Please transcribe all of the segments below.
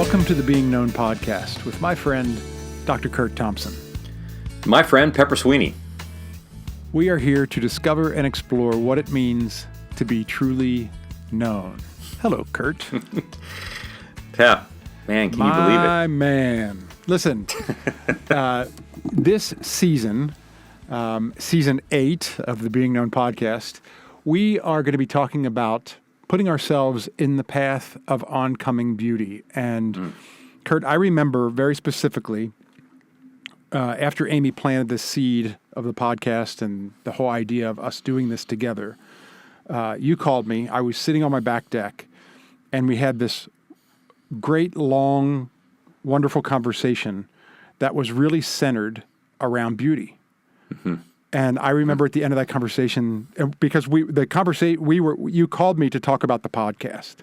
Welcome to the Being Known podcast with my friend, Dr. Curt Thompson. My friend, Pepper Sweeney. We are here to discover and explore what it means to be truly known. Hello, Curt. Pep, man, can you believe it? My man. Listen, this season, season 8 of the Being Known podcast, we are going to be talking about putting ourselves in the path of oncoming beauty. And Curt, I remember very specifically after Amy planted the seed of the podcast and the whole idea of us doing this together, you called me. I was sitting on my back deck, and we had this great, long, wonderful conversation that was really centered around beauty. Mm-hmm. And I remember at the end of that conversation, because you called me to talk about the podcast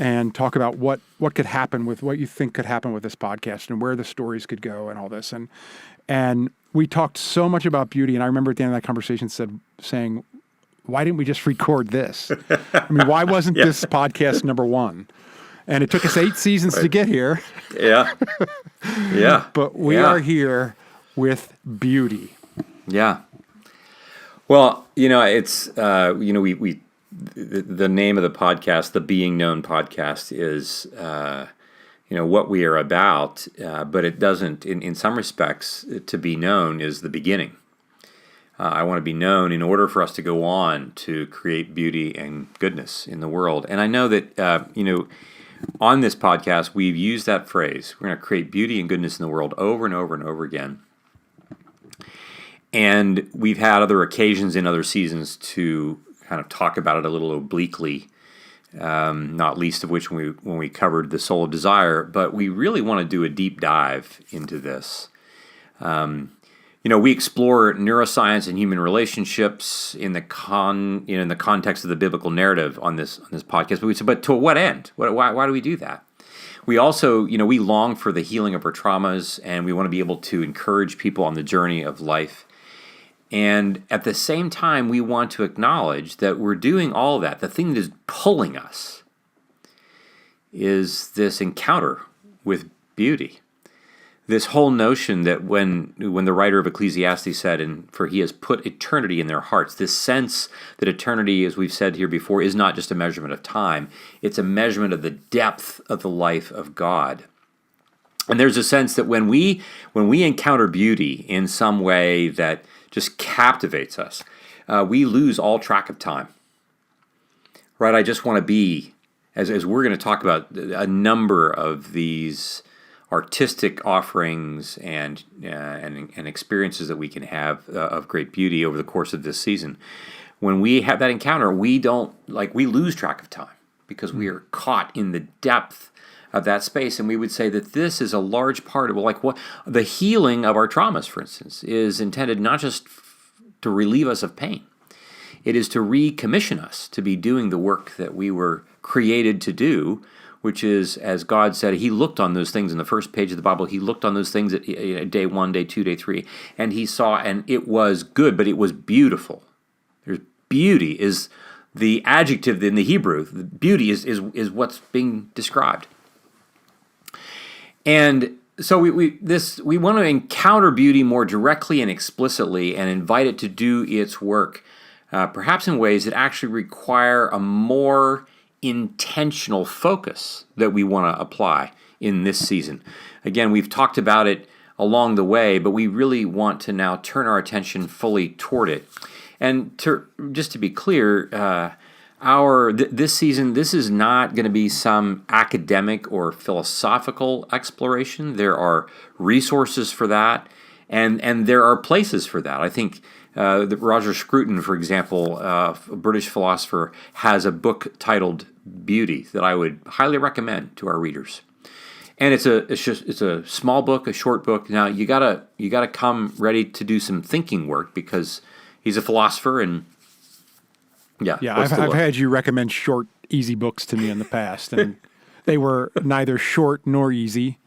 and talk about what could happen with what you think could happen with this podcast and where the stories could go and all this. And we talked so much about beauty. And I remember at the end of that conversation saying, why didn't we just record this? I mean, why wasn't this podcast number one? And it took us 8 seasons to get here. Yeah. Yeah. But we are here with beauty. Yeah. Well, it's, the name of the podcast, the Being Known podcast, is, what we are about, but it doesn't, in some respects, to be known is the beginning. I want to be known in order for us to go on to create beauty and goodness in the world. And I know that, on this podcast, we've used that phrase. We're going to create beauty and goodness in the world over and over and over again. And we've had other occasions in other seasons to kind of talk about it a little obliquely, not least of which when we covered the soul of desire. But we really want to do a deep dive into this. We explore neuroscience and human relationships in the context of the biblical narrative on this podcast. But to what end? Why do we do that? We also, we long for the healing of our traumas, and we want to be able to encourage people on the journey of life. And at the same time, we want to acknowledge that we're doing all that. The thing that is pulling us is this encounter with beauty. This whole notion that when the writer of Ecclesiastes said, "And for he has put eternity in their hearts," this sense that eternity, as we've said here before, is not just a measurement of time. It's a measurement of the depth of the life of God. And there's a sense that when we encounter beauty in some way that just captivates us, we lose all track of time. Right? I just want to be, as we're going to talk about a number of these artistic offerings and experiences that we can have of great beauty over the course of this season. When we have that encounter, we lose track of time because we are caught in the depth of that space. And we would say that this is a large part of the healing of our traumas, for instance, is intended not just to relieve us of pain. It is to recommission us to be doing the work that we were created to do, which is, as God said, he looked on those things in the first page of the Bible. He looked on those things at day 1, day 2, day 3, and he saw, and it was good, but it was beautiful. There's beauty is the adjective in the Hebrew. The beauty is what's being described. And so we want to encounter beauty more directly and explicitly and invite it to do its work, perhaps in ways that actually require a more intentional focus that we want to apply in this season. Again, we've talked about it along the way, but we really want to now turn our attention fully toward it. And just to be clear, this season, this is not going to be some academic or philosophical exploration. There are resources for that, and there are places for that. I think Roger Scruton, for example, a British philosopher, has a book titled Beauty that I would highly recommend to our readers. And it's a small book, a short book. Now you gotta come ready to do some thinking work because he's a philosopher and. Yeah, I've had you recommend short, easy books to me in the past, and they were neither short nor easy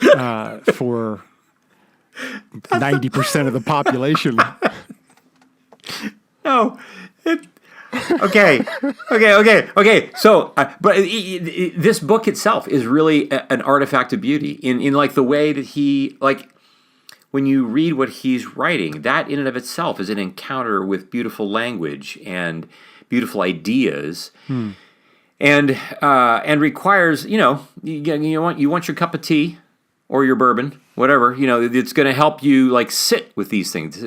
for 90% of the population. No, Okay. So, but this book itself is really an artifact of beauty in like the way that he, like, when you read what he's writing, that in and of itself is an encounter with beautiful language and beautiful ideas, and requires, you want your cup of tea or your bourbon, whatever, it's going to help you like sit with these things.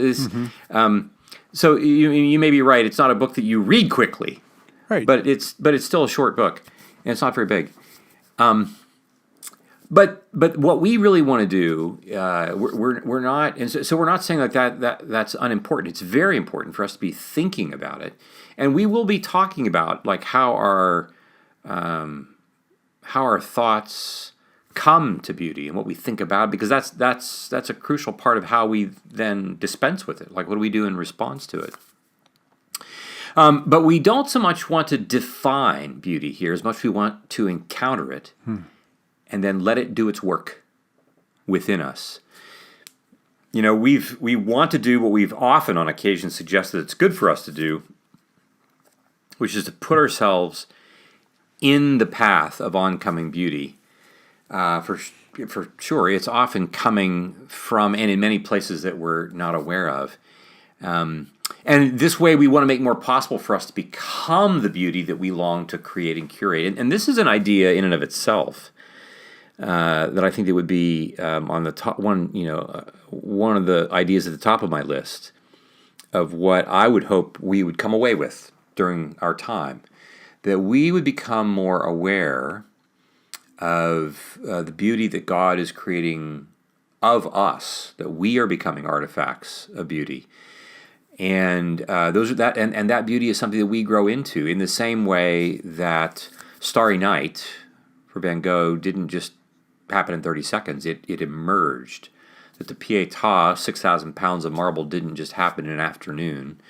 So you may be right. It's not a book that you read quickly, Right. but it's still a short book, and it's not very big. But what we really want to do, we're not, and so we're not saying like that's unimportant. It's very important for us to be thinking about it, and we will be talking about like how our thoughts come to beauty and what we think about, because that's a crucial part of how we then dispense with it. Like, what do we do in response to it? But we don't so much want to define beauty here as much as we want to encounter it and then let it do its work within us. We want to do what we've often on occasion suggested it's good for us to do, which is to put ourselves in the path of oncoming beauty. For sure, it's often coming from and in many places that we're not aware of. And this way we want to make more possible for us to become the beauty that we long to create and curate. And this is an idea in and of itself that I think that would be on the top one of the ideas at the top of my list of what I would hope we would come away with during our time, that we would become more aware of the beauty that God is creating of us, that we are becoming artifacts of beauty. And that beauty is something that we grow into in the same way that Starry Night for Van Gogh didn't just happen in 30 seconds. It emerged. That the Pietà, 6,000 pounds of marble, didn't just happen in an afternoon.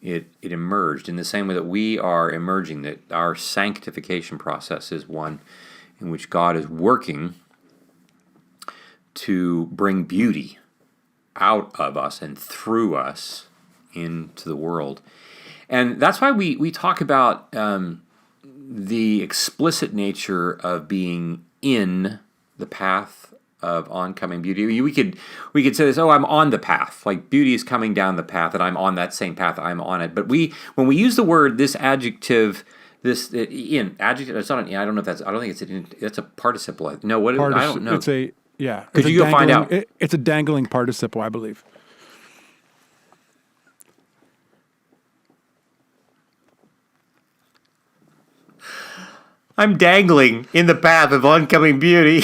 It emerged in the same way that we are emerging, that our sanctification process is one in which God is working to bring beauty out of us and through us into the world. And that's why we talk about the explicit nature of being in the path of oncoming beauty. We could say this, I'm on the path. Like, beauty is coming down the path, and I'm on that same path, I'm on it. But when we use the word, this adjective, adjective, it's not an, I don't know if that's, I don't think that's a participle. No, what, I don't know. It's a, yeah. Could you go find out? It's a dangling participle, I believe. I'm dangling in the path of oncoming beauty.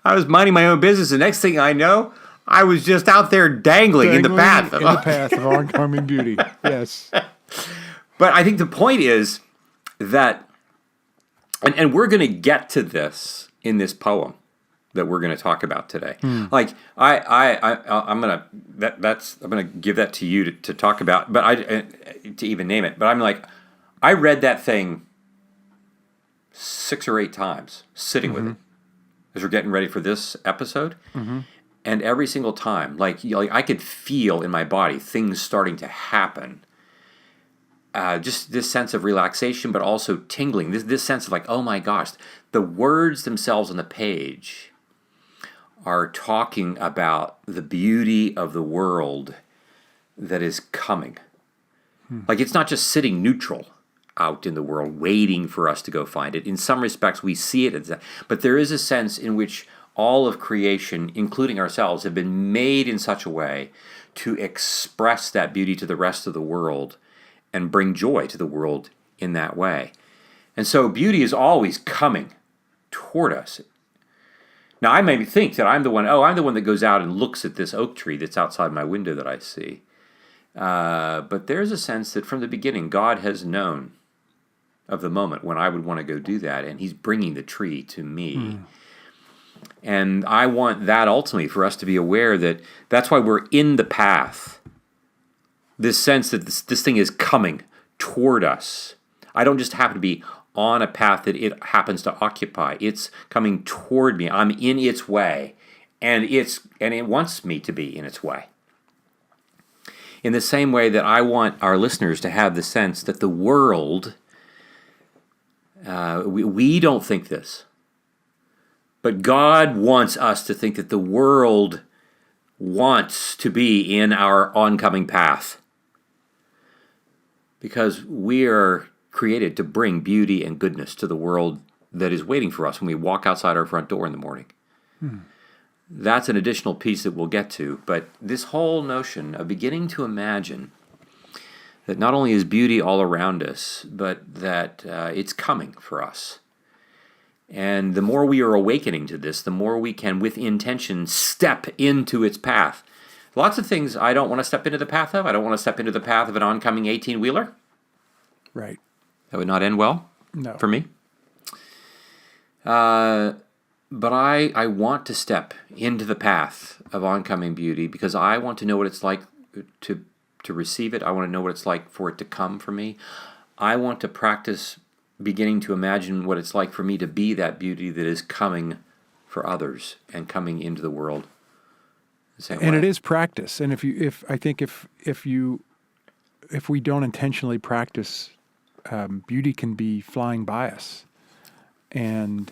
I was minding my own business. The next thing I know, I was just out there dangling in the path of oncoming beauty. Yes. But I think the point is that, and we're going to get to this in this poem that we're going to talk about today. Like, I'm gonna give that to you to talk about, but to even name it. But I'm like, I read that thing 6 or 8 times, sitting with it as we're getting ready for this episode, and every single time, like I could feel in my body things starting to happen. Just this sense of relaxation, but also tingling. This sense of like, oh my gosh, the words themselves on the page are talking about the beauty of the world that is coming. Like, it's not just sitting neutral out in the world waiting for us to go find it. In some respects, we see it as that. But there is a sense in which all of creation, including ourselves, have been made in such a way to express that beauty to the rest of the world and bring joy to the world in that way. And so beauty is always coming toward us. Now, I may think that I'm the one that goes out and looks at this oak tree that's outside my window that I see. But there's a sense that from the beginning, God has known of the moment when I would want to go do that, and he's bringing the tree to me. And I want that ultimately for us to be aware that that's why we're in the path. This sense that this thing is coming toward us. I don't just happen to be on a path that it happens to occupy. It's coming toward me. I'm in its way, and it wants me to be in its way. In the same way that I want our listeners to have the sense that the world, we don't think this, but God wants us to think that the world wants to be in our oncoming path. Because we are created to bring beauty and goodness to the world that is waiting for us when we walk outside our front door in the morning. That's an additional piece that we'll get to. But this whole notion of beginning to imagine that not only is beauty all around us, but that it's coming for us. And the more we are awakening to this, the more we can, with intention, step into its path. Lots of things I don't want to step into the path of. I don't want to step into the path of an oncoming 18-wheeler. Right. That would not end well for me. But I want to step into the path of oncoming beauty because I want to know what it's like to receive it. I want to know what it's like for it to come for me. I want to practice beginning to imagine what it's like for me to be that beauty that is coming for others and coming into the world. And it is practice. And if we don't intentionally practice, beauty can be flying by us, and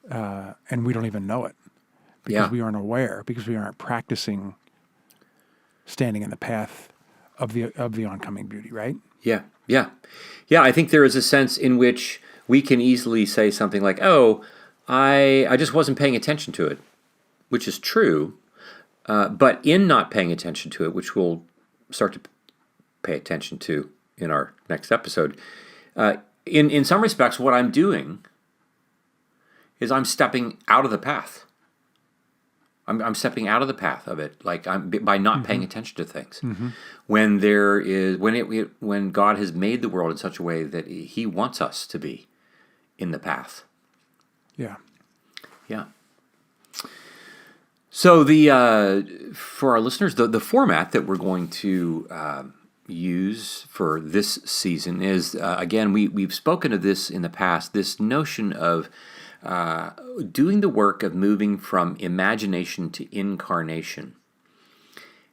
we don't even know it because we aren't aware, because we aren't practicing standing in the path of the oncoming beauty. Right? Yeah. I think there is a sense in which we can easily say something like, "Oh, I just wasn't paying attention to it," which is true. But in not paying attention to it, which we'll start to pay attention to in our next episode, in some respects, what I'm doing is I'm stepping out of the path. I'm stepping out of the path of it, like by not paying attention to things. When when God has made the world in such a way that He wants us to be in the path. Yeah. So for our listeners, the format that we're going to use for this season is again we've spoken of this in the past. This notion of doing the work of moving from imagination to incarnation,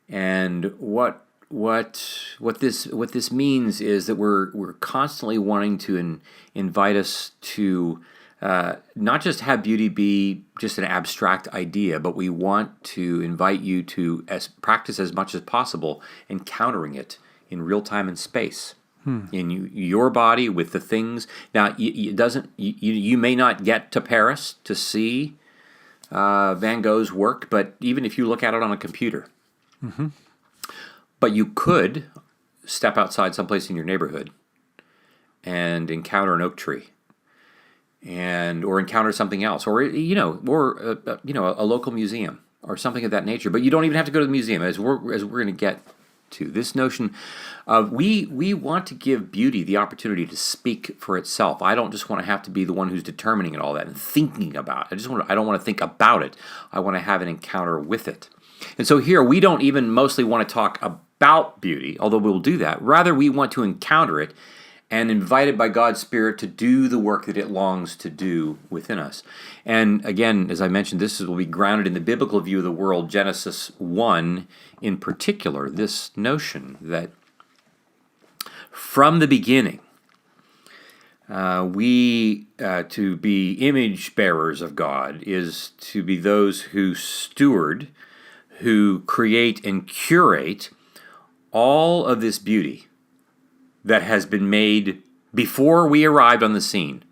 and what this means is that we're constantly wanting to invite us to not just have beauty be just an abstract idea, but we want to invite you to practice as much as possible encountering it in real time and space. In your body with the things. Now, you may not get to Paris to see Van Gogh's work, but even if you look at it on a computer, but you could step outside someplace in your neighborhood and encounter an oak tree, or encounter something else, or a local museum or something of that nature. But you don't even have to go to the museum, as we're going to get to this notion of we want to give beauty the opportunity to speak for itself. I don't just want to have to be the one who's determining it all that and thinking about it. I don't want to think about it. I want to have an encounter with it. And so here we don't even mostly want to talk about beauty, although we'll do that. Rather, we want to encounter it and invite it by God's Spirit to do the work that it longs to do within us. And again, as I mentioned, this will be grounded in the biblical view of the world, Genesis 1 in particular, this notion that from the beginning, we to be image bearers of God is to be those who steward, who create and curate all of this beauty that has been made before we arrived on the scene,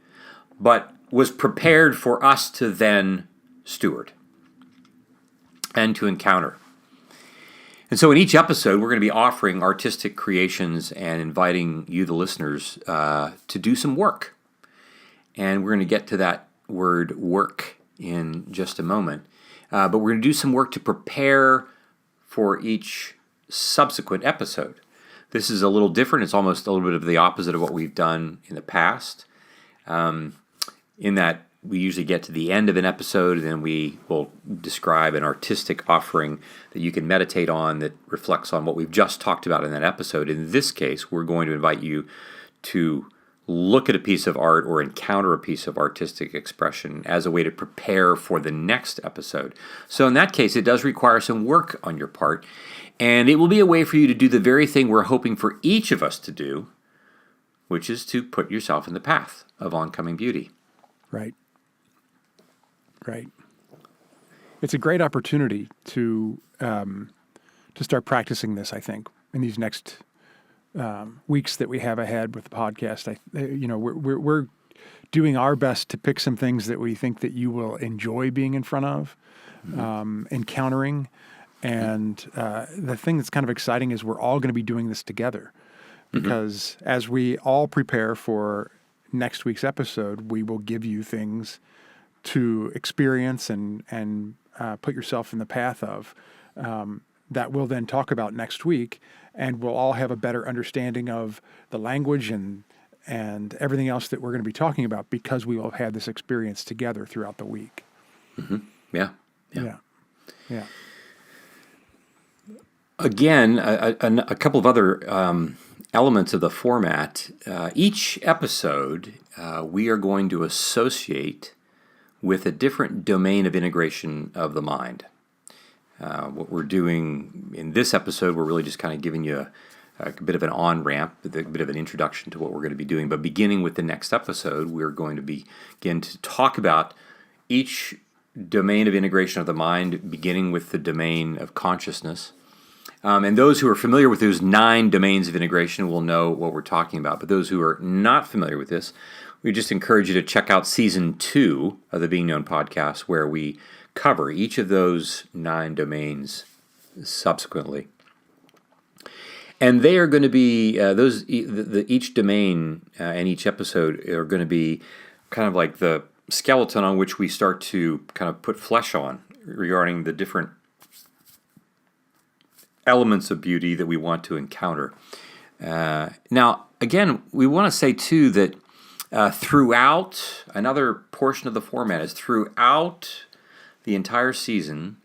but was prepared for us to then steward and to encounter. And so in each episode, we're going to be offering artistic creations and inviting you, the listeners, to do some work. And we're going to get to that word work in just a moment. But we're going to do some work to prepare for each subsequent episode. This is a little different. It's almost a little bit of the opposite of what we've done in the past, in that we usually get to the end of an episode, and then we will describe an artistic offering that you can meditate on that reflects on what we've just talked about in that episode. In this case, we're going to invite you to look at a piece of art or encounter a piece of artistic expression as a way to prepare for the next episode. So in that case, it does require some work on your part, and it will be a way for you to do the very thing we're hoping for each of us to do, which is to put yourself in the path of oncoming beauty. Right. Right. It's a great opportunity to start practicing this, I think, in these next weeks that we have ahead with the podcast. We're doing our best to pick some things that we think that you will enjoy being in front of, encountering. And the thing that's kind of exciting is we're all going to be doing this together, because as we all prepare for next week's episode, we will give you things to experience and put yourself in the path of that we'll then talk about next week, and we'll all have a better understanding of the language and everything else that we're going to be talking about, because we will have had this experience together throughout the week. Yeah. Again, a couple of other elements of the format. Each episode, we are going to associate with a different domain of integration of the mind. What we're doing in this episode, we're really just kind of giving you a bit of an on-ramp, a bit of an introduction to what we're going to be doing. But beginning with the next episode, we're going to begin to talk about each domain of integration of the mind, beginning with the domain of consciousness. And those who are familiar with those 9 domains of integration will know what we're talking about. But those who are not familiar with this, we just encourage you to check out Season 2 of the Being Known podcast, where we cover each of those 9 domains subsequently. And they are going to be, each domain and each episode are going to be kind of like the skeleton on which we start to kind of put flesh on regarding the different elements of beauty that we want to encounter. Now, again, we want to say, too, that throughout, another portion of the format is throughout the entire season,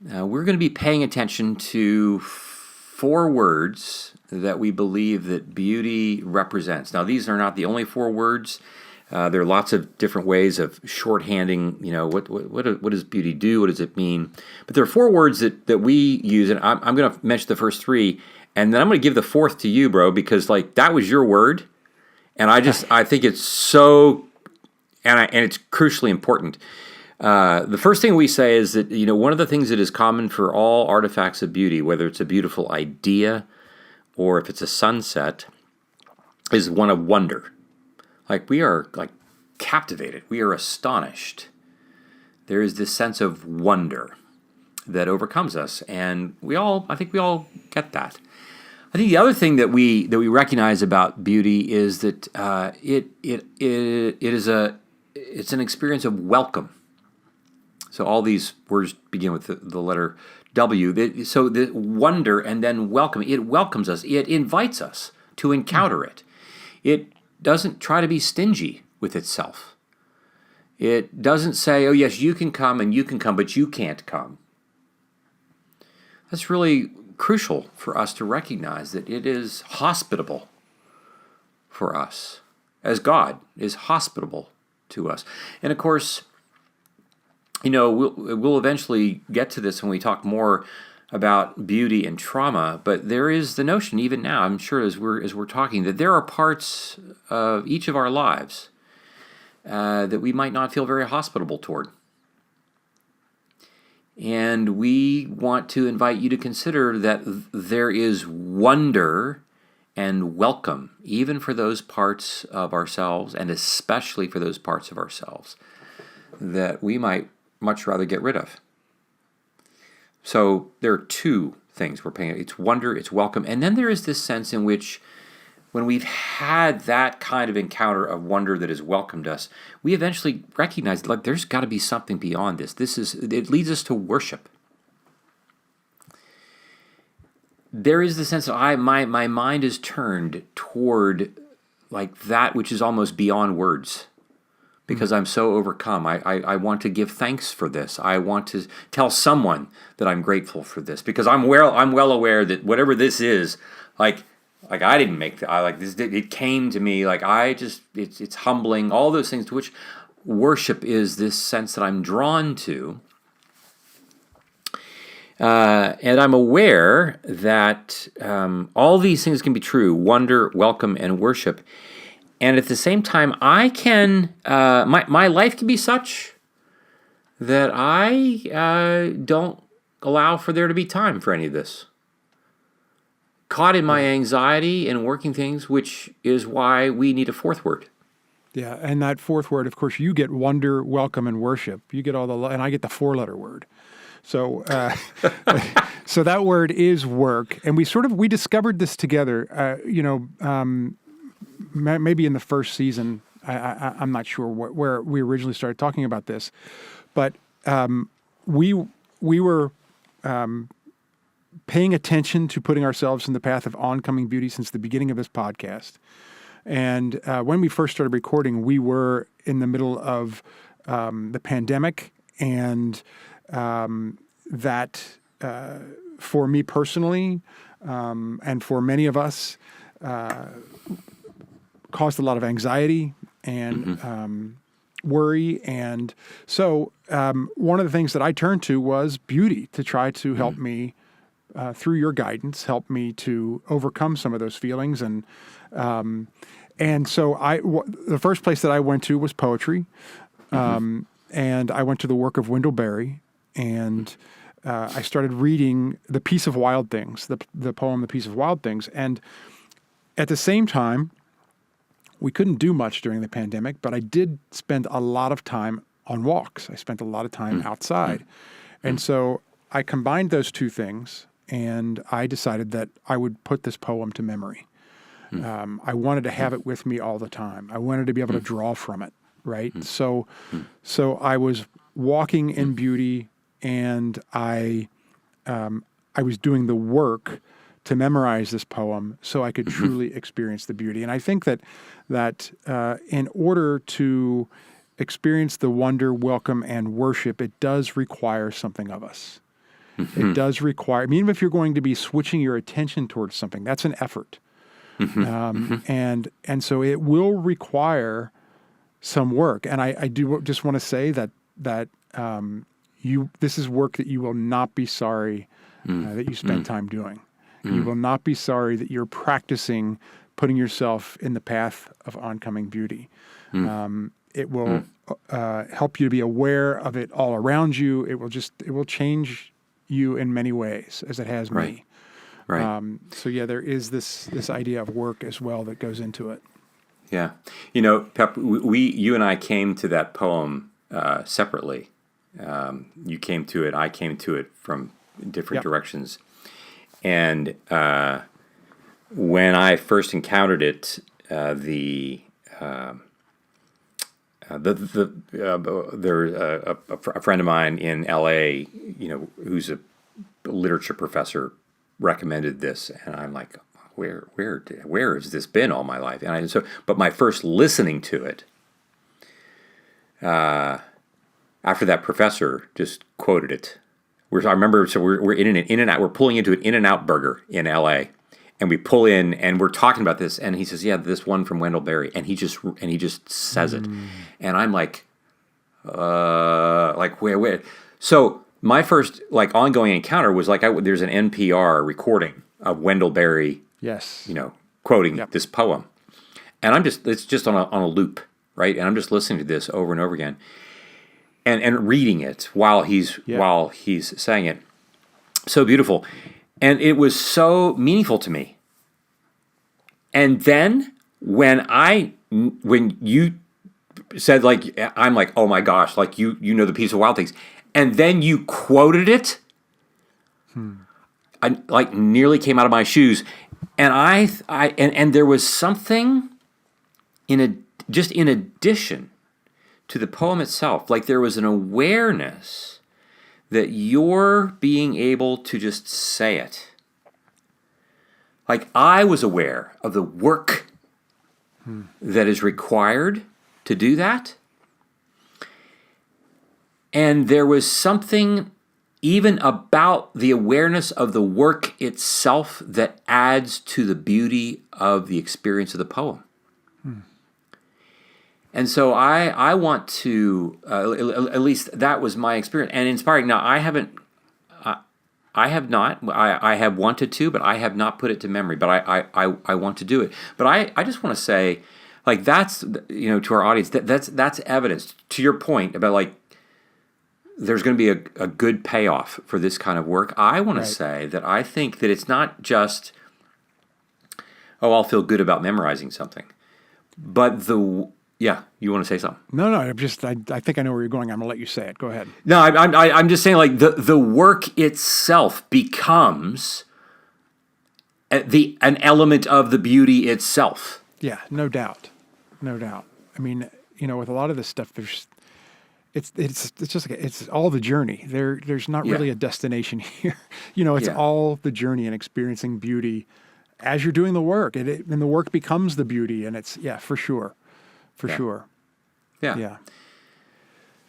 we're going to be paying attention to 4 words that we believe that beauty represents. Now, these are not the only 4 words. There are lots of different ways of shorthanding, what does beauty do? What does it mean? But there are 4 words that we use, and I'm going to mention the first 3, and then I'm going to give the 4th to you, bro, because that was your word, and I think it's so, and it's crucially important. The first thing we say is that, one of the things that is common for all artifacts of beauty, whether it's a beautiful idea or if it's a sunset, is one of wonder. We are captivated. We are astonished. There is this sense of wonder that overcomes us, and I think we all get that. I think the other thing that we recognize about beauty is that it's an experience of welcome. So all these words begin with the letter W. So the wonder and then welcome. It welcomes us. It invites us to encounter it. It doesn't try to be stingy with itself. It doesn't say, oh yes, you can come, but you can't come. That's really crucial for us to recognize, that it is hospitable for us, as God is hospitable to us. And of course, we'll eventually get to this when we talk more about beauty and trauma, but there is the notion, even now, I'm sure as we're talking, that there are parts of each of our lives that we might not feel very hospitable toward. And we want to invite you to consider that there is wonder and welcome, even for those parts of ourselves, and especially for those parts of ourselves that we might much rather get rid of. So there are 2 things we're paying. It's wonder, it's welcome, and then there is this sense in which, when we've had that kind of encounter of wonder that has welcomed us, we eventually recognize, there's got to be something beyond this. It leads us to worship. There is the sense that my mind is turned toward that which is almost beyond words, because I'm so overcome. I want to give thanks for this. I want to tell someone that I'm grateful for this, because I'm well aware that whatever this is, Like I didn't make I like this. It came to me like it's humbling. All those things to which worship is this sense that I'm drawn to. And I'm aware that all these things can be true: wonder, welcome, and worship. And at the same time, I can my life can be such that I don't allow for there to be time for any of this. Caught in my anxiety and working things, which is why we need a fourth word. Yeah, and that fourth word, of course, you get wonder, welcome, and worship. You get and I get the four-letter word. So, so that word is work, and we discovered this together. Maybe in the first season, I'm not sure where we originally started talking about this, but we were paying attention to putting ourselves in the path of oncoming beauty since the beginning of this podcast. And when we first started recording, we were in the middle of the pandemic, and that for me personally, and for many of us, caused a lot of anxiety and worry. And so one of the things that I turned to was beauty to try to help me through your guidance, help me to overcome some of those feelings. And so the first place that I went to was poetry. And I went to the work of Wendell Berry, and I started reading The Peace of Wild Things, the poem The Peace of Wild Things. And at the same time, we couldn't do much during the pandemic, but I did spend a lot of time on walks. I spent a lot of time outside. And so I combined those two things, and I decided that I would put this poem to memory. I wanted to have it with me all the time. I wanted to be able to draw from it, right? So I was walking in beauty, and I was doing the work to memorize this poem so I could truly experience the beauty. And I think that in order to experience the wonder, welcome, and worship, it does require something of us. It does require, even if you're going to be switching your attention towards something, that's an effort. And so it will require some work. And I do just want to say that this is work that you will not be sorry that you spent time doing. You will not be sorry that you're practicing putting yourself in the path of oncoming beauty. It will help you to be aware of it all around you. It will change you in many ways, as it has me. Right. So yeah, there is this idea of work as well that goes into it. Yeah. Pep, you and I came to that poem separately. You came to it, I came to it from different directions. And when I first encountered it, there's a friend of mine in L.A., who's a literature professor, recommended this, and I'm like, where has this been all my life? But my first listening to it, after that professor just quoted it. I remember, so we're in and out. We're pulling into an In-N-Out burger in L.A., and we pull in, and we're talking about this, and he says, "Yeah, this one from Wendell Berry," and he just says it, and I'm like where? So my first ongoing encounter was there's an NPR recording of Wendell Berry, quoting this poem, and it's just on a loop, right? And I'm just listening to this over and over again. And reading it while he's saying it, so beautiful, and it was so meaningful to me. And then when you said I'm like, oh my gosh, you know The Peace of Wild Things, and then you quoted it, I nearly came out of my shoes, and and there was something in addition to the poem itself, there was an awareness that you're being able to just say it. I was aware of the work that is required to do that. And there was something even about the awareness of the work itself that adds to the beauty of the experience of the poem. And so I want to, at least that was my experience, and inspiring. Now, I have wanted to, but I have not put it to memory, but I want to do it. But I just want to say, like, that's, to our audience, that's evidence, to your point about, like, there's going to be a good payoff for this kind of work. I want to say that I think that it's not just, I'll feel good about memorizing something, but yeah, you want to say something? No, I think I know where you're going. I'm going to let you say it. Go ahead. No, I'm just saying, like, the work itself becomes an element of the beauty itself. Yeah, no doubt. I mean, with a lot of this stuff, it's just like, it's all the journey. There's not really a destination here. It's all the journey and experiencing beauty as you're doing the work, and the work becomes the beauty, and it's for sure. Sure. Yeah.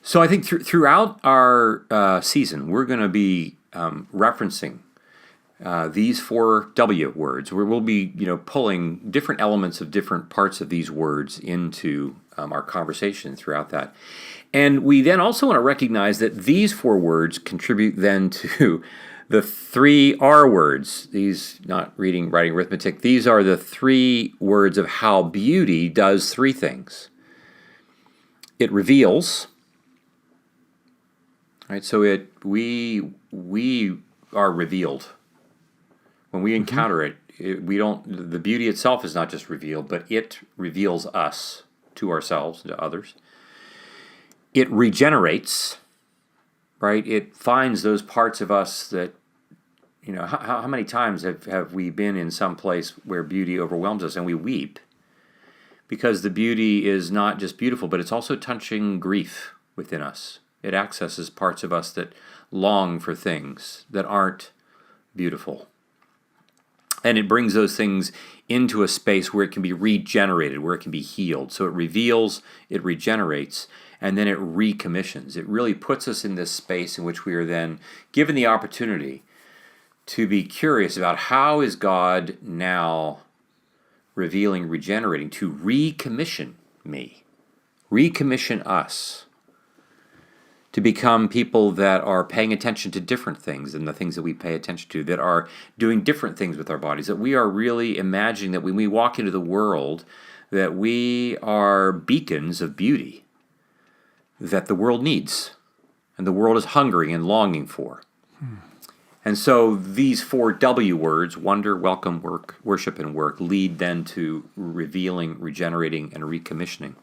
So I think throughout our season, we're going to be referencing these 4 W words, where we'll be, pulling different elements of different parts of these words into our conversation throughout that. And we then also want to recognize that these 4 words contribute then to the 3 R words. These, not reading, writing, arithmetic, these are the 3 words of how beauty does 3 things. It reveals, right? So we are revealed. When we encounter it, the beauty itself is not just revealed, but it reveals us to ourselves and to others. It regenerates, right? It finds those parts of us that, how many times have we been in some place where beauty overwhelms us and we weep? Because the beauty is not just beautiful, but it's also touching grief within us. It accesses parts of us that long for things that aren't beautiful. And it brings those things into a space where it can be regenerated, where it can be healed. So it reveals, it regenerates, and then it recommissions. It really puts us in this space in which we are then given the opportunity to be curious about how is God now revealing, regenerating, to recommission me, recommission us, to become people that are paying attention to different things than the things that we pay attention to, that are doing different things with our bodies, that we are really imagining that when we walk into the world, that we are beacons of beauty that the world needs, and the world is hungering and longing for. And so these 4 W words, wonder, welcome, work, worship, and work, lead then to revealing, regenerating, and recommissioning.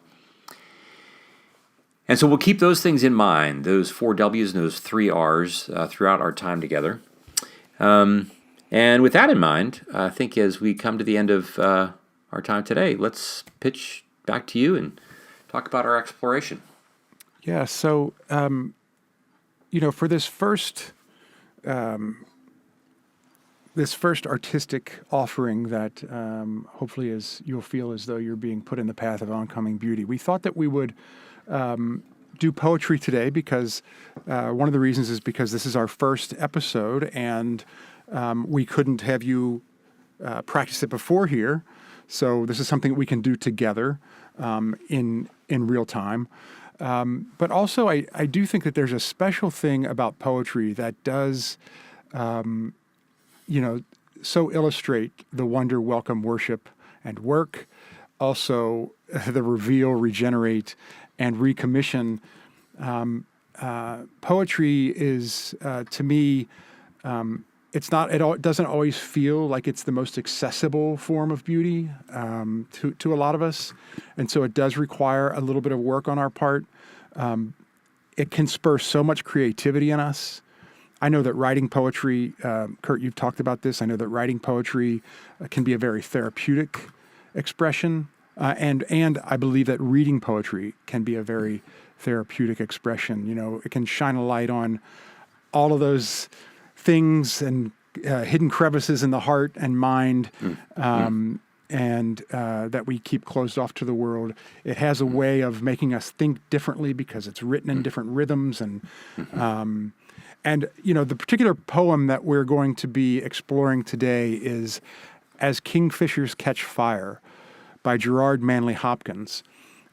And so we'll keep those things in mind, those 4 W's and those 3 R's throughout our time together. And with that in mind, I think as we come to the end of our time today, let's pitch back to you and talk about our exploration. Yeah, so, for this first artistic offering that hopefully you'll feel as though you're being put in the path of oncoming beauty, we thought that we would do poetry today because one of the reasons is because this is our first episode and we couldn't have you practice it before here. So this is something we can do together in real time. But also, I do think that there's a special thing about poetry that does, so illustrate the wonder, welcome, worship, and work. Also, the reveal, regenerate, and recommission. Poetry is, to me, it doesn't always feel like it's the most accessible form of beauty to a lot of us. And so it does require a little bit of work on our part. It can spur so much creativity in us. I know that writing poetry, Curt, you've talked about this. I know that writing poetry can be a very therapeutic expression. And I believe that reading poetry can be a very therapeutic expression. It can shine a light on all of those things and hidden crevices in the heart and mind, and that we keep closed off to the world. It has a way of making us think differently because it's written in different rhythms, and And, the particular poem that we're going to be exploring today is As Kingfishers Catch Fire by Gerard Manley Hopkins.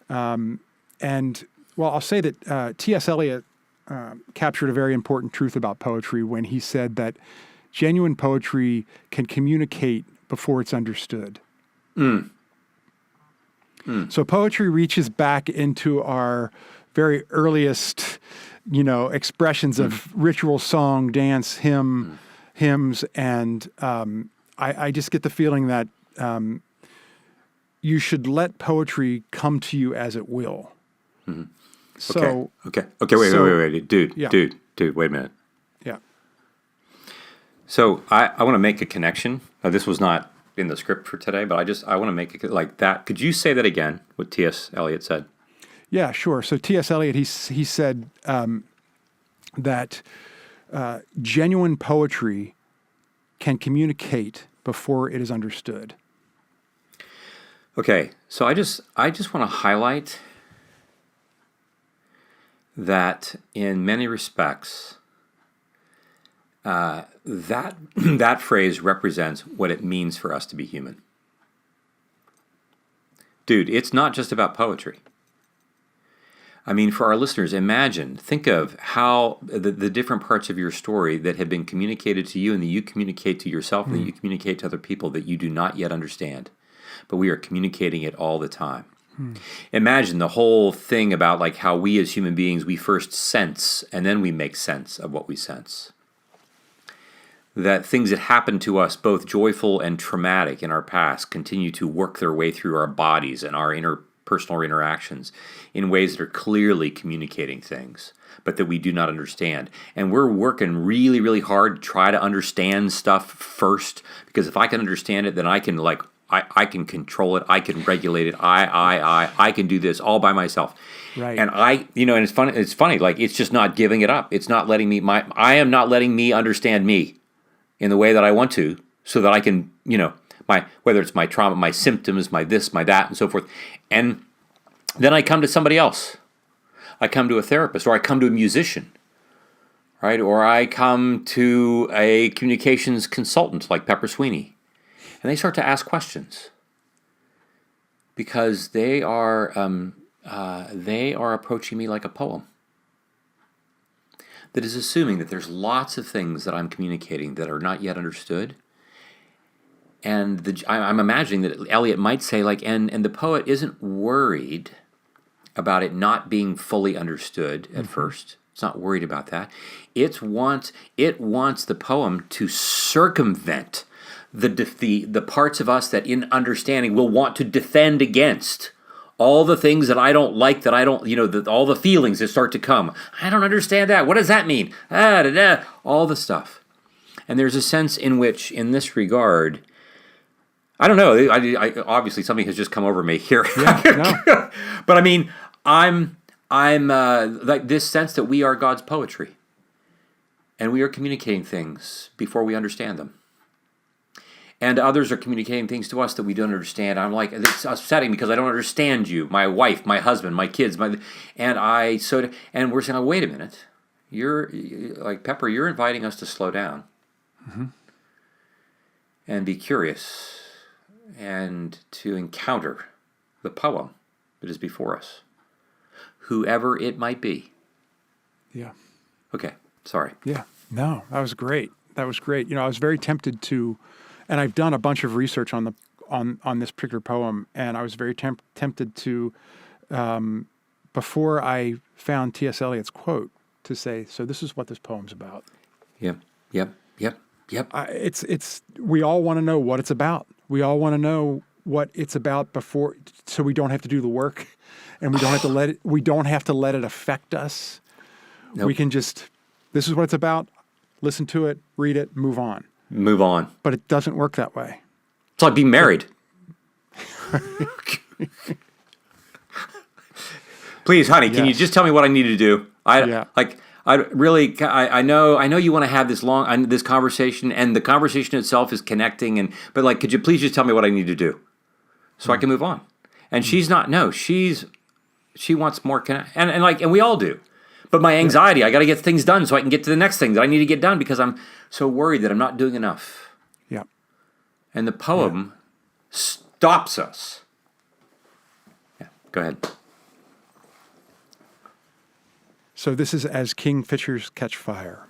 I'll say that T.S. Eliot captured a very important truth about poetry when he said that genuine poetry can communicate before it's understood. So poetry reaches back into our very earliest, expressions of ritual song, dance, hymns, and I just get the feeling that you should let poetry come to you as it will. Mm-hmm. So okay, wait, dude, wait a minute. Yeah. So I want to make a connection. This was not in the script for today, but I want to make it like that. Could you say that again? What T.S. Eliot said? Yeah, sure. So T.S. Eliot, he said that genuine poetry can communicate before it is understood. Okay, so I just want to highlight that in many respects, that phrase represents what it means for us to be human. Dude, it's not just about poetry. I mean, for our listeners, think of how the different parts of your story that have been communicated to you and that you communicate to yourself and that you communicate to other people that you do not yet understand. But we are communicating it all the time. Imagine the whole thing about like how we as human beings, we first sense and then we make sense of what we sense. That things that happen to us, both joyful and traumatic in our past, continue to work their way through our bodies and our interpersonal interactions in ways that are clearly communicating things, but that we do not understand. And we're working really, really hard to try to understand stuff first, because if I can understand it, then I can I can control it, I can regulate it, I can do this all by myself. Right. And and it's funny, like it's just not giving it up. It's not letting me I am not letting me understand me in the way that I want to, so that I can, whether it's my trauma, my symptoms, my this, my that, and so forth. And then I come to somebody else. I come to a therapist, or I come to a musician, right? Or I come to a communications consultant like Pepper Sweeney. And they start to ask questions because they are approaching me like a poem that is assuming that there's lots of things that I'm communicating that are not yet understood. And I'm imagining that Eliot might say, and the poet isn't worried about it not being fully understood at first. It's not worried about that. It wants the poem to circumvent the parts of us that in understanding will want to defend against all the things that I don't like, that I don't, all the feelings that start to come. I don't understand that. What does that mean? All the stuff. And there's a sense in which, in this regard, I don't know. I obviously something has just come over me here. Yeah, no. But I mean, I'm like this sense that we are God's poetry, and we are communicating things before we understand them. And others are communicating things to us that we don't understand. I'm like, it's upsetting because I don't understand you, my wife, my husband, my kids, and we're saying, oh, wait a minute, you're like Pepper, you're inviting us to slow down and be curious and to encounter the poem that is before us, whoever it might be. Yeah. Okay. Sorry. Yeah. No, that was great. I was very tempted to. And I've done a bunch of research on this particular poem, and I was very tempted to, before I found T.S. Eliot's quote, to say, so this is what this poem's about. Yep. We all want to know what it's about. We all want to know what it's about before, so we don't have to do the work, and we don't have to let it affect us. Nope. We can just, this is what it's about. Listen to it, read it, move on. But it doesn't work that way. It's like being married. Please, honey, can you just tell me what I need to do? I know you want to have this conversation, and the conversation itself is connecting, but could you please just tell me what I need to do so I can move on? And she wants more connect, and we all do. But my anxiety, I got to get things done so I can get to the next thing that I need to get done because I'm so worried that I'm not doing enough. Yeah. And the poem stops us. Yeah, go ahead. So this is As Kingfishers Catch Fire.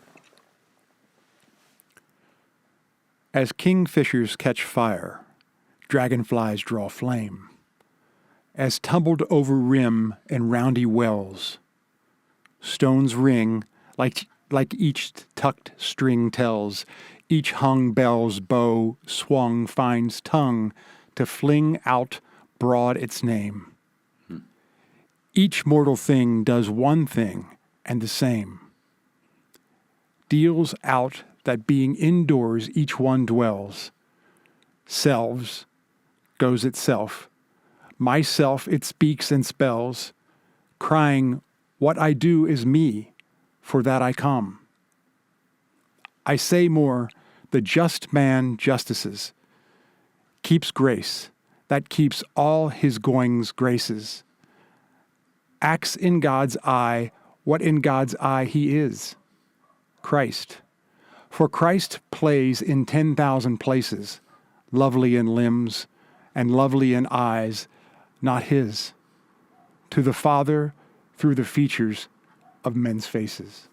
As kingfishers catch fire, dragonflies draw flame. As tumbled over rim and roundy wells, stones ring like each tucked string tells, each hung bell's bow swung finds tongue to fling out broad its name. Each mortal thing does one thing and the same, deals out that being indoors each one dwells, selves goes itself, myself it speaks and spells, crying, what I do is me, for that I come. I say more, the just man justices, keeps grace, that keeps all his goings graces, acts in God's eye what in God's eye he is, Christ. For Christ plays in 10,000 places, lovely in limbs and lovely in eyes, not his, to the Father through the features of men's faces.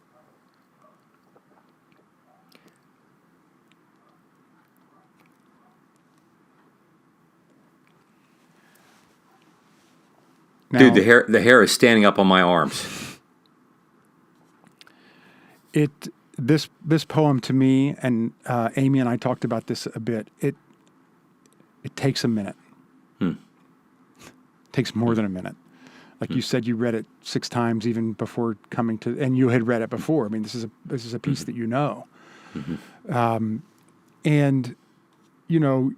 Now, Dude, the hair is standing up on my arms. This poem to me, and Amy and I talked about this a bit, it takes a minute. It takes more than a minute. Like you said, you read it 6 times even before coming to, and you had read it before. I mean, this is a piece that you know. And, you know,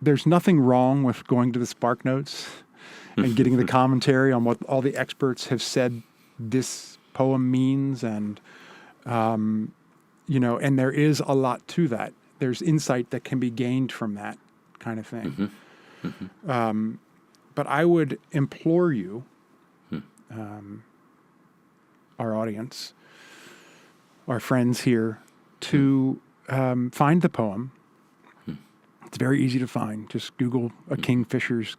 there's nothing wrong with going to the Spark Notes and getting the commentary on what all the experts have said this poem means, and you know, and there is a lot to that. There's insight that can be gained from that kind of thing. But I would implore you, our audience, our friends here, to find the poem. It's very easy to find. Just Google As Kingfishers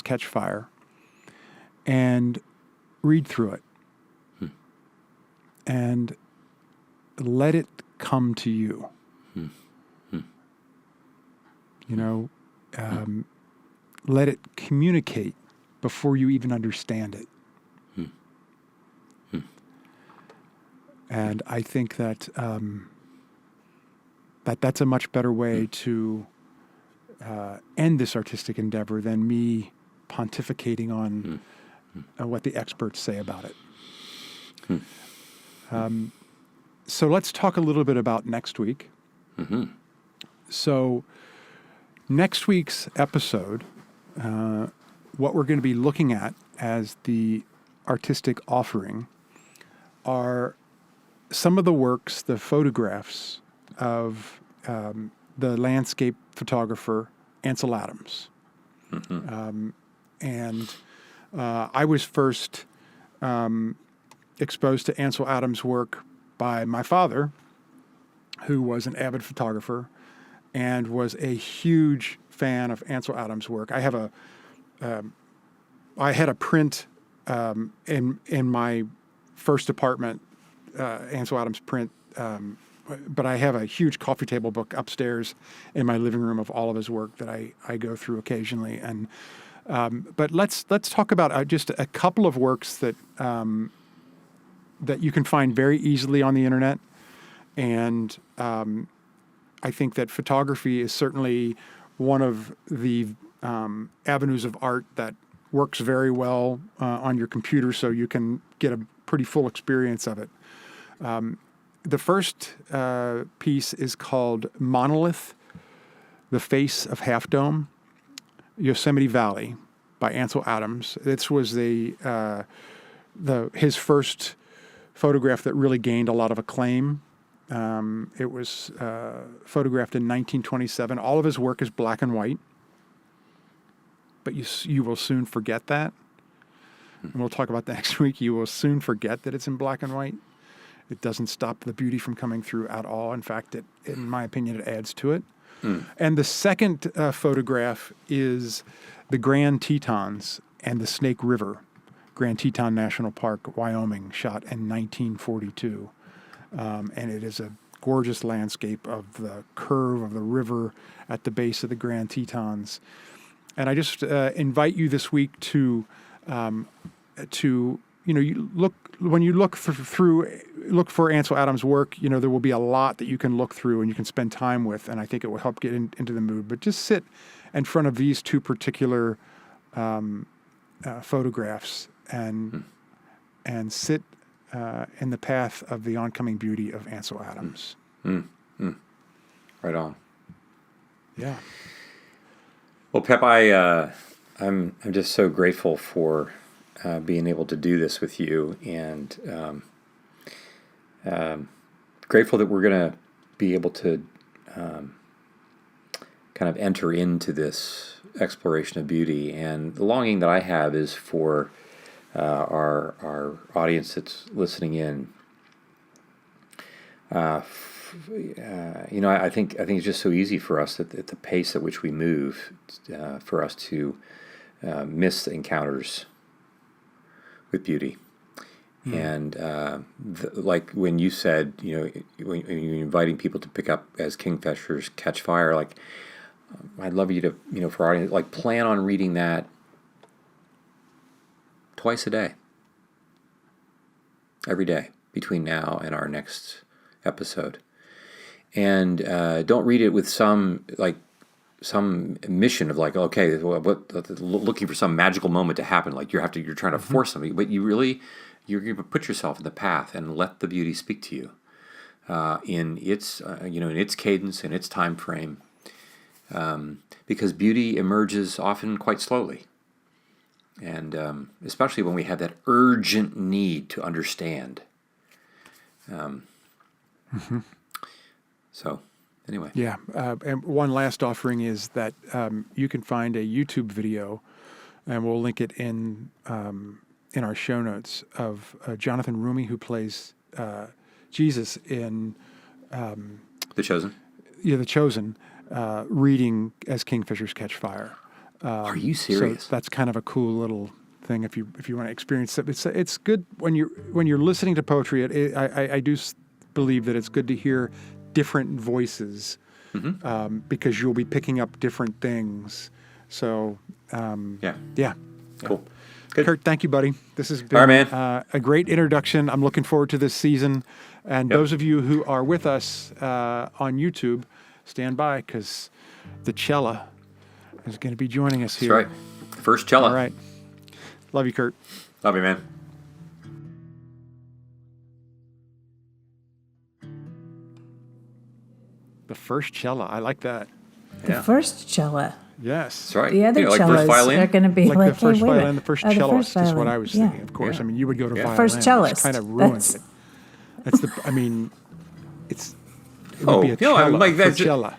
Catch Fire, and read through it. And let it come to you. You know, let it communicate before you even understand it. And I think that that's a much better way to end this artistic endeavor than me pontificating on what the experts say about it. So let's talk a little bit about next week. So next week's episode, what we're going to be looking at as the artistic offering are some of the works, the photographs of the landscape photographer Ansel Adams. And I was first exposed to Ansel Adams' work by my father, who was an avid photographer and was a huge fan of Ansel Adams' work. I had a print in my first apartment, Ansel Adams print, but I have a huge coffee table book upstairs in my living room of all of his work that I go through occasionally. And but let's talk about just a couple of works that that you can find very easily on the internet. And I think that photography is certainly one of the avenues of art that works very well on your computer, so you can get a pretty full experience of it. The first piece is called Monolith, The Face of Half Dome, Yosemite Valley by Ansel Adams. This was his first photograph that really gained a lot of acclaim. It was photographed in 1927. All of his work is black and white, but you will soon forget that. and we'll talk about that next week, you will soon forget that it's in black and white. It doesn't stop the beauty from coming through at all. In fact, in my opinion, it adds to it. And the second photograph is the Grand Tetons and the Snake River, Grand Teton National Park, Wyoming, shot in 1942. And it is a gorgeous landscape of the curve of the river at the base of the Grand Tetons. And I just invite you this week to you look when you look for Ansel Adams' work. There will be a lot that you can look through and you can spend time with, and I think it will help get into the mood. But just sit in front of these two particular photographs and sit in the path of the oncoming beauty of Ansel Adams. Right on. Yeah. Well, Pep, I'm just so grateful for being able to do this with you, and grateful that we're going to be able to kind of enter into this exploration of beauty. And the longing that I have is for our audience that's listening in. I think it's just so easy for us at the pace at which we move, for us to miss encounters with beauty. And like when you said, when you're inviting people to pick up As Kingfishers Catch Fire, like I'd love you to, for our audience, like plan on reading that twice a day, every day between now and our next episode. And don't read it with some mission of like, okay, looking for some magical moment to happen. Like you're trying to force something, but you're going to put yourself in the path and let the beauty speak to you in its cadence and its time frame, because beauty emerges often quite slowly, and especially when we have that urgent need to understand. So, anyway. Yeah. And one last offering is that you can find a YouTube video, and we'll link it in our show notes, of Jonathan Rumi, who plays Jesus in The Chosen. Yeah, The Chosen, reading As Kingfishers Catch Fire. Are you serious? So that's kind of a cool little thing if you want to experience it. It's good when you're listening to poetry. I do believe that it's good to hear different voices, because you'll be picking up different things. So yeah. Cool. Good. Curt, thank you, buddy. This has been a great introduction. I'm looking forward to this season. And those of you who are with us on YouTube, stand by, because the Cella is going to be joining us here. That's right. First Cella. All right. Love you, Curt. Love you, man. The first Cella. I like that. The first Cella. Yes. That's right. The other like cellos first violin? are going to be Like like, the first hey, wait a violin, minute. the first Oh, cellist is what violin. I was Yeah. thinking, of course. Yeah. I mean, you would go to violin. First cellist. Which kind of ruins it. That's it would be a cello for cella.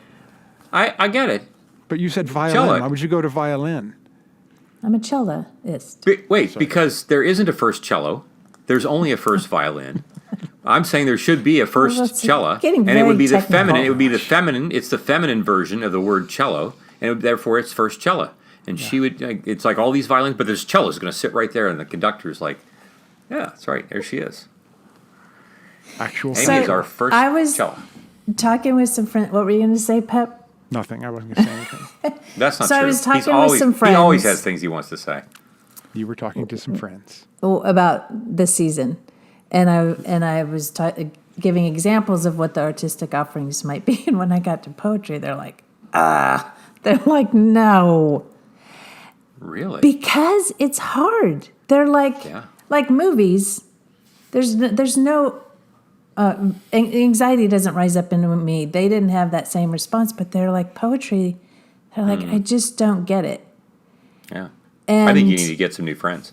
I get it. But you said violin. Cello. Why would you go to violin? I'm a celloist. Wait, because there isn't a first cello. There's only a first violin. I'm saying there should be a first cella, and it would be the feminine. It would be the feminine. It's the feminine version of the word cello, and therefore it's first cella. And she would. It's like all these violins, but there's cellos going to sit right there, and the conductor's like, "Yeah, that's right. There she is." Actual. Amy is our first I was cello. talking with some friends. What were you going to say, Pep? Nothing. I wasn't going to say anything. That's not So true. I was talking with always, some friends. He always has things he wants to say. You were talking to some friends. About this season, and I was giving examples of what the artistic offerings might be. And when I got to poetry, they're like, they're like, no, Really? because it's hard. They're like movies. There's no anxiety doesn't rise up into me. They didn't have that same response, but they're like poetry. They're like, I just don't get it. Yeah. And I think you need to get some new friends.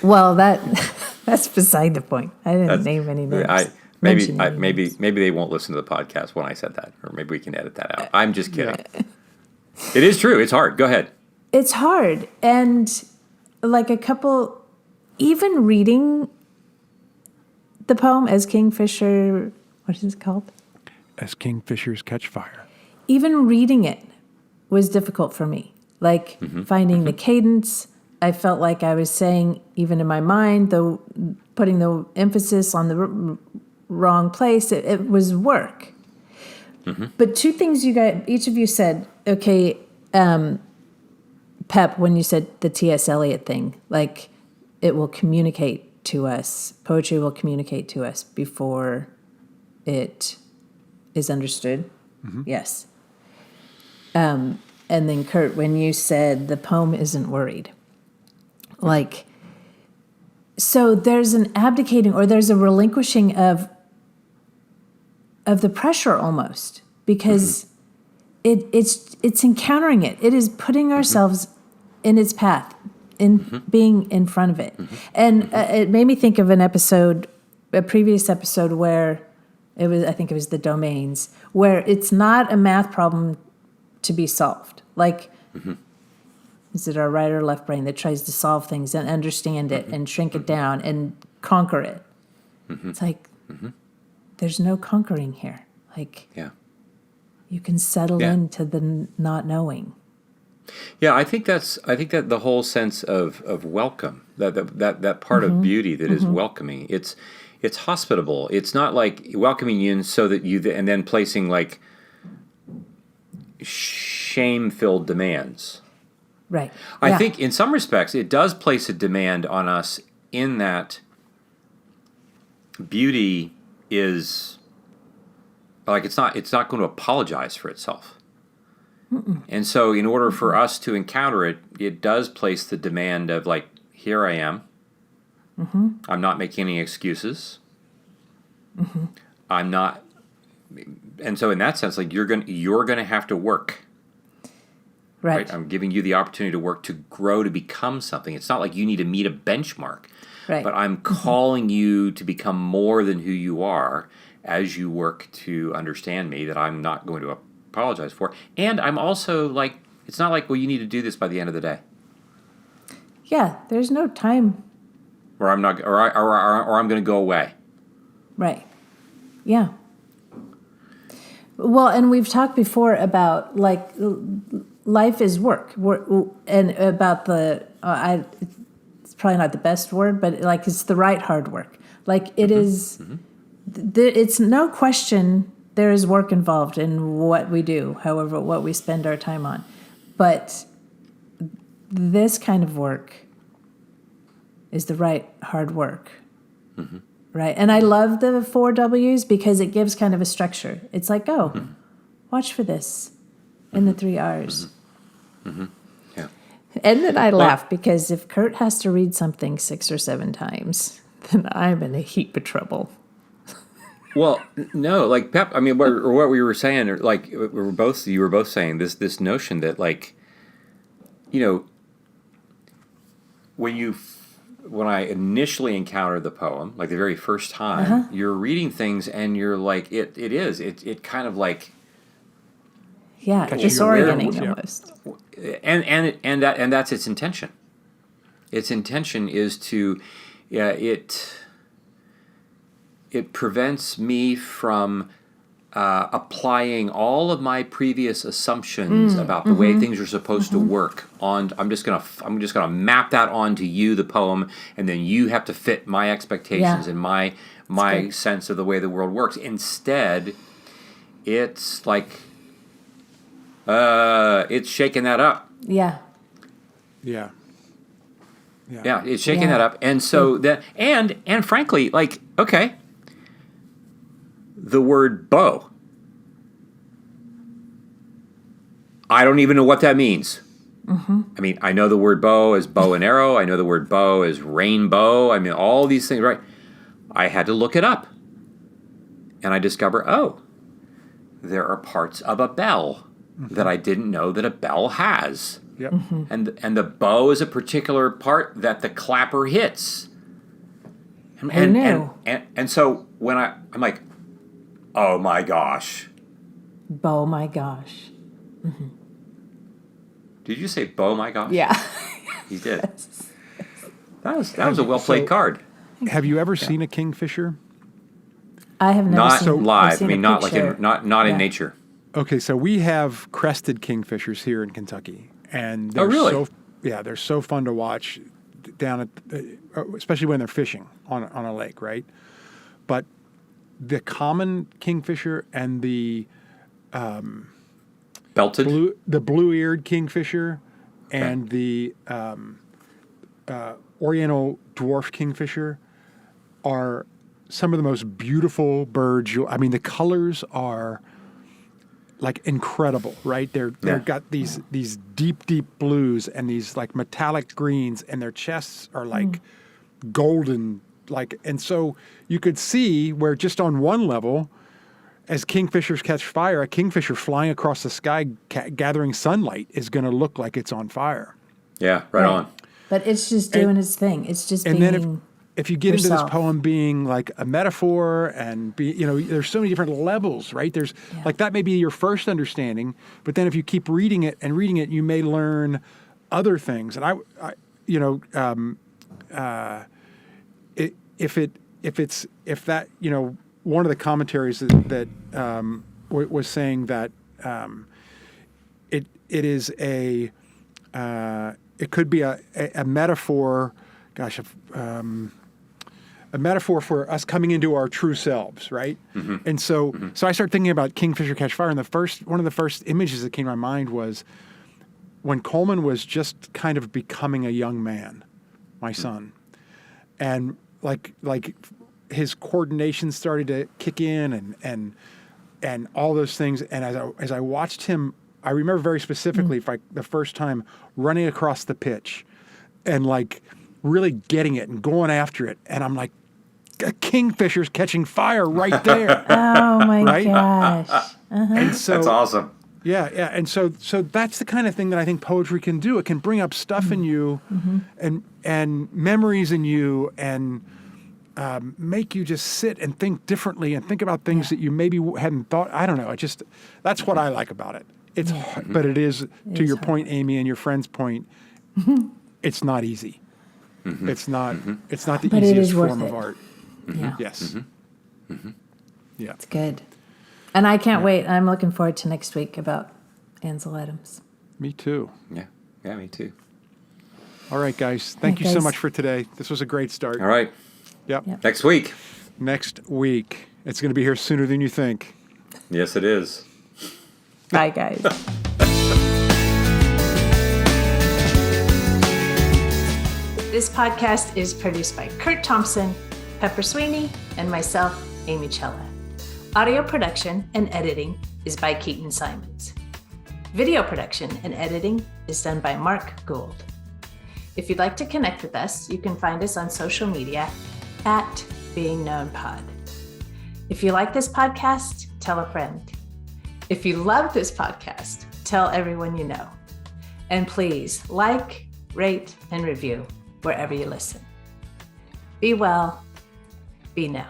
Well, that's beside the point. I didn't name any names. Maybe they won't listen to the podcast when I said that, or maybe we can edit that out. I'm just kidding. Yeah. It is true. It's hard. Go ahead. It's hard, and like a couple even reading the poem as Kingfisher, what is it called? As kingfishers catch fire. Even reading it was difficult for me. Like finding the cadence. I felt like I was saying, even in my mind, though, putting the emphasis on the wrong place. It was work. But two things each of you said, okay, Pep, when you said the T.S. Eliot thing, like it will communicate to us, poetry will communicate to us before it is understood. Yes. And then Curt, when you said the poem isn't worried, like, so there's an abdicating or there's a relinquishing of the pressure almost, because it's encountering it. It is putting ourselves in its path, in being in front of it. And it made me think of a previous episode where I think it was the domains, where it's not a math problem to be solved. Like, is it our right or left brain that tries to solve things and understand it and shrink it down and conquer it? It's like, there's no conquering here. Like, you can settle into the not knowing. Yeah, I think that the whole sense of welcome, that part of beauty that is welcoming, it's hospitable. It's not like welcoming you in so that and then placing like shame-filled demands. Right. I think in some respects it does place a demand on us in that beauty is like it's not going to apologize for itself. And so in order for us to encounter it, it does place the demand of like, here I am. I'm not making any excuses. I'm not, and so in that sense, like you're gonna have to work. Right. I'm giving you the opportunity to work to grow to become something. It's not like you need to meet a benchmark. Right. But I'm calling you to become more than who you are as you work to understand me, that I'm not going to apologize for. And I'm also like, it's not like, well, you need to do this by the end of the day. Yeah, there's no time. Or I'm not, or I'm going to go away. Right. Yeah. Well, and we've talked before about like life is work, and about it's probably not the best word, but like it's the right hard work. Like it is, it's no question there is work involved in what we do, however, what we spend our time on. But this kind of work is the right hard work. Right. And I love the 4 W's because it gives kind of a structure. It's like, watch for this in the 3 R's. Yeah. And then I laugh because if Curt has to read something 6 or 7 times, then I'm in a heap of trouble. Well, no, like Pep, I mean, what we were saying, or like you were both saying this notion that like, you know, when I initially encountered the poem, like the very first time, you're reading things and you're like, it kind of like, disorienting almost. And that's its intention. Its intention is to, it prevents me from applying all of my previous assumptions about the way things are supposed to work on. I'm just gonna map that onto you, the poem, and then you have to fit my expectations and my sense of the way the world works. Instead, it's like it's shaking that up. Yeah, it's shaking that up, and so that and frankly, like, okay, the word bow, I don't even know what that means. I mean, I know the word bow as bow and arrow. I know the word bow as rainbow. I mean, all these things, right? I had to look it up, and I discover, there are parts of a bell that I didn't know that a bell has. Yep. And the bow is a particular part that the clapper hits. And so when I'm like, oh my gosh. Oh my gosh. Did you say bow my gosh? Yeah. You did. That was a well-played card. Have you ever seen a kingfisher? I have never Not seen I've live. seen a Not like picture. not in nature. Okay, so we have crested kingfishers here in Kentucky, and they're really? they're so fun to watch down at, especially when they're fishing on a lake, right? But the common kingfisher and the Belted? blue-eared kingfisher and the Oriental dwarf kingfisher are some of the most beautiful birds. I mean, the colors are like incredible, right? They've got these deep blues and these like metallic greens, and their chests are like golden, and so you could see where just on one level, as kingfishers catch fire, a kingfisher flying across the sky gathering sunlight is going to look like it's on fire. Yeah, right on. But it's just doing its thing. It's just being. And then if you get into yourself. this poem being like a metaphor and there's so many different levels, right? There's like that may be your first understanding, but then if you keep reading it, you may learn other things. And one of the commentaries that was saying that it is it could be a metaphor. Gosh, a metaphor for us coming into our true selves, right? Mm-hmm. And so I started thinking about Kingfisher Catch Fire, and one of the first images that came to my mind was when Coleman was just kind of becoming a young man, my son, and like his coordination started to kick in, and all those things. And as I watched him, I remember very specifically the first time running across the pitch, and like really getting it and going after it, and I'm like, a kingfisher's catching fire right there. Oh my right? gosh! And so That's awesome. Yeah, and so that's the kind of thing that I think poetry can do. It can bring up stuff in you, and memories in you, and make you just sit and think differently and think about things that you maybe hadn't thought. I don't know. That's what I like about it. It's hard, but it is to your point, Amy, and your friend's point. It's not easy. Mm-hmm. It's not the But easiest it is worth form it. of art. Yeah. Yes. Yeah. It's good. And I can't wait. I'm looking forward to next week about Ansel Adams. Me too. Yeah, me too. All right, guys. Thank you so much for today. This was a great start. All right. Yep. Next week. Next week. It's going to be here sooner than you think. Yes, it is. Bye, guys. This podcast is produced by Curt Thompson, Pepper Sweeney, and myself, Amy Chella. Audio production and editing is by Keaton Simons. Video production and editing is done by Mark Gould. If you'd like to connect with us, you can find us on social media at Being Known Pod. If you like this podcast, tell a friend. If you love this podcast, tell everyone you know. And please like, rate, and review wherever you listen. Be well, be known.